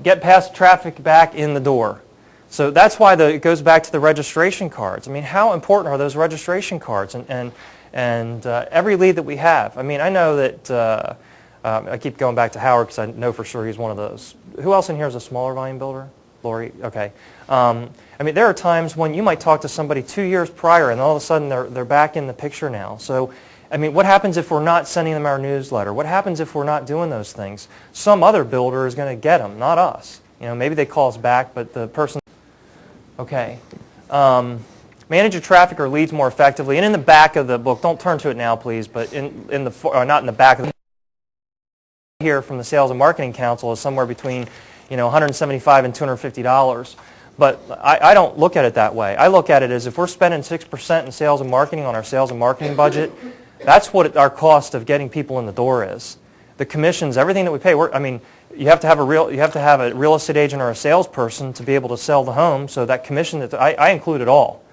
get past traffic back in the door. So that's why it goes back to the registration cards. I mean, how important are those registration cards and every lead that we have? I mean, I know that I keep going back to Howard because I know for sure he's one of those. Who else in here is a smaller volume builder? Lori? Okay. I mean, there are times when you might talk to somebody 2 years prior and all of a sudden they're back in the picture now. So, I mean, what happens if we're not sending them our newsletter? What happens if we're not doing those things? Some other builder is going to get them, not us. You know, maybe they call us back, but the person... Okay. Manage your traffic or leads more effectively. And in the back of the book, don't turn to it now, please, but not in the back of the here from the Sales and Marketing Council is somewhere between, you know, $175 and $250. But I don't look at it that way. I look at it as if we're spending 6% in sales and marketing on our sales and marketing budget, that's what our cost of getting people in the door is. The commissions, everything that we pay. I mean, you have to have a real estate agent or a salesperson to be able to sell the home. So that commission, that I include it all,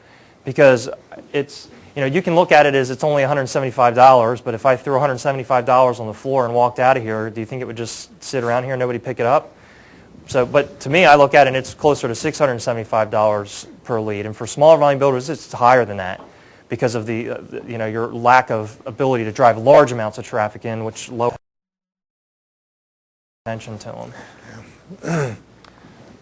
because it's, you know, you can look at it as it's only $175. But if I threw $175 on the floor and walked out of here, do you think it would just sit around here and nobody pick it up? So, but to me, I look at it and it's closer to $675 per lead. And for smaller volume builders, it's higher than that, because of the you know, your lack of ability to drive large amounts of traffic in, which low attention to them.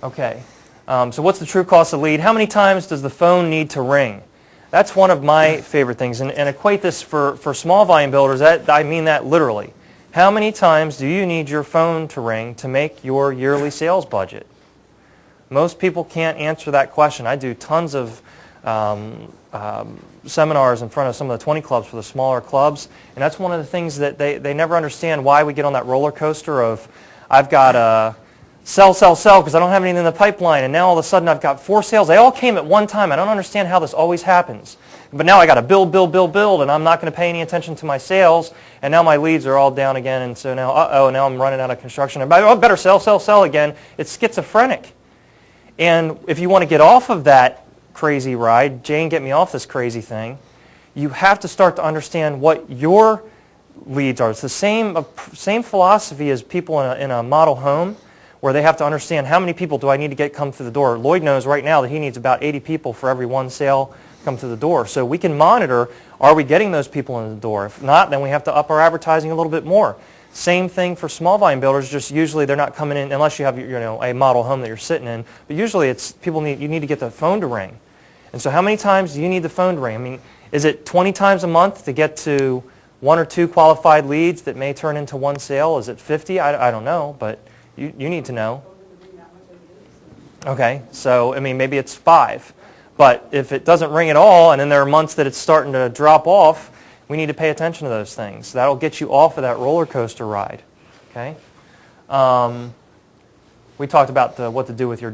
Okay, so what's the true cost of lead? How many times does the phone need to ring? That's one of my favorite things, and equate this for small volume builders. I mean that literally. How many times do you need your phone to ring to make your yearly sales budget? Most people can't answer that question. I do tons of seminars in front of some of the 20 clubs for the smaller clubs, and that's one of the things that they never understand, why we get on that roller coaster of, I've got to sell because I don't have anything in the pipeline, and now all of a sudden I've got 4 sales. They all came at one time. I don't understand how this always happens. But now I got to build, and I'm not going to pay any attention to my sales, and now my leads are all down again, and so now, now I'm running out of construction. I better sell again. It's schizophrenic. And if you want to get off of that crazy ride, Jane, get me off this crazy thing, you have to start to understand what your leads are. It's the same philosophy as people in a model home, where they have to understand, how many people do I need to come through the door? Lloyd knows right now that he needs about 80 people for every one sale come through the door. So we can monitor, are we getting those people in the door? If not, then we have to up our advertising a little bit more. Same thing for small volume builders, just usually they're not coming in unless you have, you know, a model home that you're sitting in. But usually it's you need to get the phone to ring. And so how many times do you need the phone to ring? I mean, is it 20 times a month to get to 1 or 2 qualified leads that may turn into 1 sale? Is it 50? I don't know, but you need to know. Okay, so I mean, maybe it's 5. But if it doesn't ring at all, and then there are months that it's starting to drop off, we need to pay attention to those things. That'll get you off of that roller coaster ride. Okay. We talked about what to do with your